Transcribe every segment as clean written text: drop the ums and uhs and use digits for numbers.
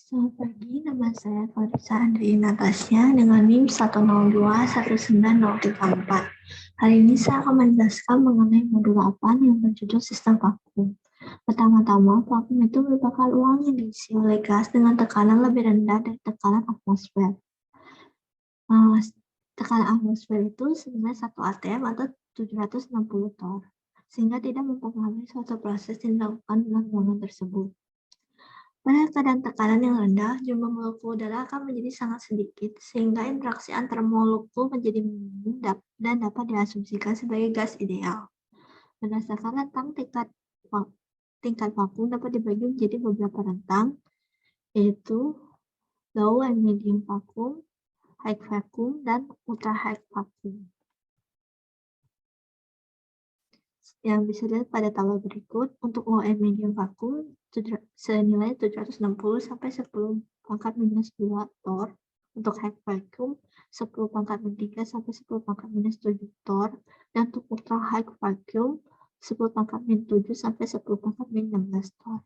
Selamat pagi, nama saya Farisa Andri Natasha dengan NIM 102.19034. Hari ini saya akan menjelaskan mengenai modul 8 yang berjudul sistem vakum. Pertama-tama, vakum itu merupakan ruang yang diisi oleh gas dengan tekanan lebih rendah dari tekanan atmosfer. Tekanan atmosfer itu sebenarnya 1 atm atau 760 torr, sehingga tidak mempengaruhi suatu proses yang dilakukan dalam ruangan tersebut. Pada keadaan tekanan yang rendah, jumlah molekul udara akan menjadi sangat sedikit, sehingga interaksi antar molekul menjadi minim dan dapat diasumsikan sebagai gas ideal. Berdasarkan rentang tingkat vakum dapat dibagi menjadi beberapa rentang, yaitu low and medium vacuum, high vacuum, dan ultra high vacuum. Yang bisa dilihat pada tabel berikut, untuk low and medium vacuum senilai 760 sampai 10 pangkat minus 2 torr, untuk high vacuum 10 pangkat minus 3 sampai 10 pangkat minus 7 torr, dan untuk ultra high vacuum 10 pangkat minus 7 sampai 10 pangkat minus 16 torr.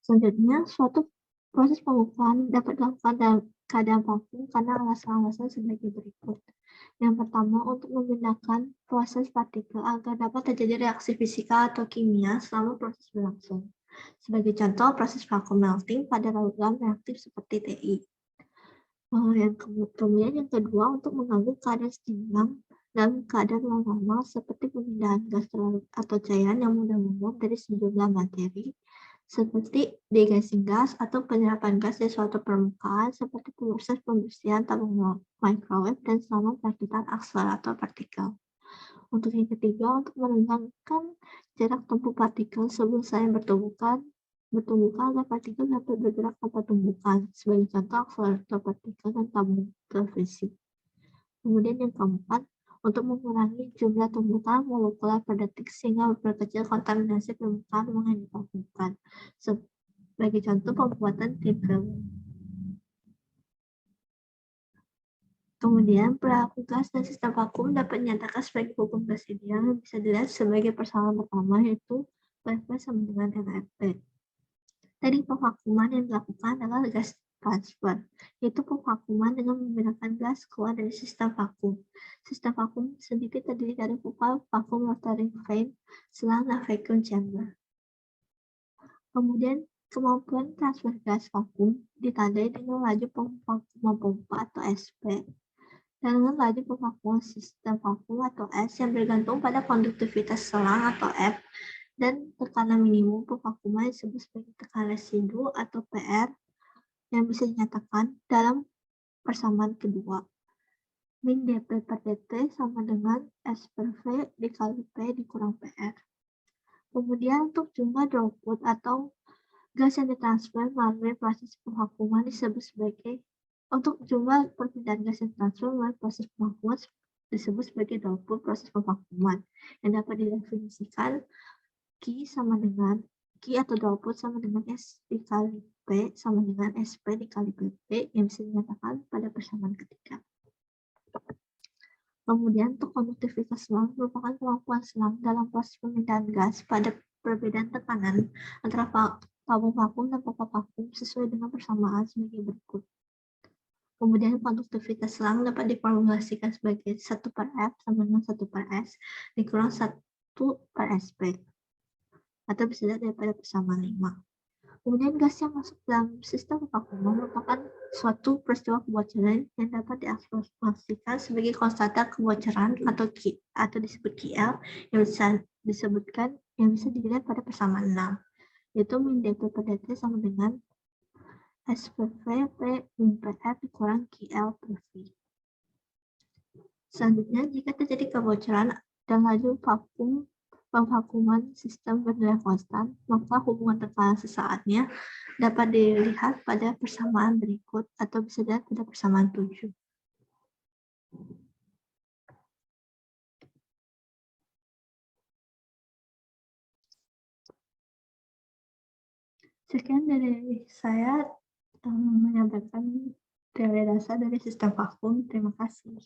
Selanjutnya, suatu proses pengukuran dapat dilakukan dalam keadaan vakum karena alasan-alasan sebagai berikut. Yang pertama, untuk memindahkan proses partikel agar dapat terjadi reaksi fisika atau kimia selama proses berlangsung. Sebagai contoh, proses vacuum melting pada logam reaktif seperti TI. Kemudian yang kedua, untuk mengganggu keadaan seimbang dalam keadaan normal seperti pemindahan gas terlarut atau cairan yang mudah menguap dari sejumlah materi, seperti degassing gas atau penyerapan gas dari suatu permukaan seperti proses pembersihan tabung microwave dan selama perakitan akselerator partikel. Untuk yang ketiga, untuk menenangkan jarak tempuh partikel sebelum saling bertumbukan agar partikel dapat bergerak tanpa tumbukan, sebagai contoh akselerator partikel dan tabung televisi. Kemudian yang keempat, untuk mengurangi jumlah tumbukan molekular per detik sehingga memperkecil kontaminasi permukaan ruang yang divakumkan. Sebagai contoh, pembuatan triple. Kemudian, perilaku gas dan sistem vakum dapat dinyatakan sebagai hukum gas ideal yang bisa dilihat sebagai persamaan pertama, yaitu PV sama dengan MFP. Teknik pemvakuman yang dilakukan adalah gas transfer, yaitu pemvakuman dengan menggunakan gas keluar dari sistem vakum. Sistem vakum sendiri terdiri dari pipa vakum rotary vane, selang, dan vacuum chamber. Kemudian, kemampuan transfer gas vakum ditandai dengan laju pemvakuman pompa atau SP, dan dengan laju pemvakuman sistem vakum atau S yang bergantung pada konduktivitas selang atau F, dan tekanan minimum pemvakuman disebut sebagai tekanan residu atau PR yang bisa dinyatakan dalam persamaan kedua. Min dP per dt sama dengan S per V dikali P dikurang PR. Kemudian untuk jumlah droplet atau gas yang ditransfer melalui proses pemvakuman disebut sebagai perpindahan gas yang ditransfer melalui proses pemvakuman disebut sebagai droplet proses pemvakuman yang dapat didefinisikan Q atau droplet sama dengan S dikali P sama dengan SP dikali PP yang bisa dinyatakan pada persamaan ketiga. Kemudian untuk konduktivitas selang merupakan kemampuan selang dalam proses pemindahan gas pada perbedaan tekanan antara tabung vakum dan pipa vakum sesuai dengan persamaan sebagai berikut. Kemudian konduktivitas selang dapat diformulasikan sebagai 1 per F sama dengan 1 per S dikurang 1 per SP. Atau bisa dilihat daripada persamaan 5. Kemudian gas yang masuk dalam sistem vakuum merupakan suatu peristiwa kebocoran yang dapat diasumsikan sebagai konstanta kebocoran atau disebut KL yang bisa dilihat pada persamaan 6, yaitu min dP per dt sama dengan S per V P min per F dikurang KL per V. Selanjutnya, jika terjadi kebocoran dan laju pemvakuman sistem bernilai konstan, maka hubungan tekanan sesaatnya dapat dilihat pada persamaan berikut atau bisa dilihat pada persamaan 7. Sekian dari saya menyampaikan teori dasar dari sistem vakum. Terima kasih.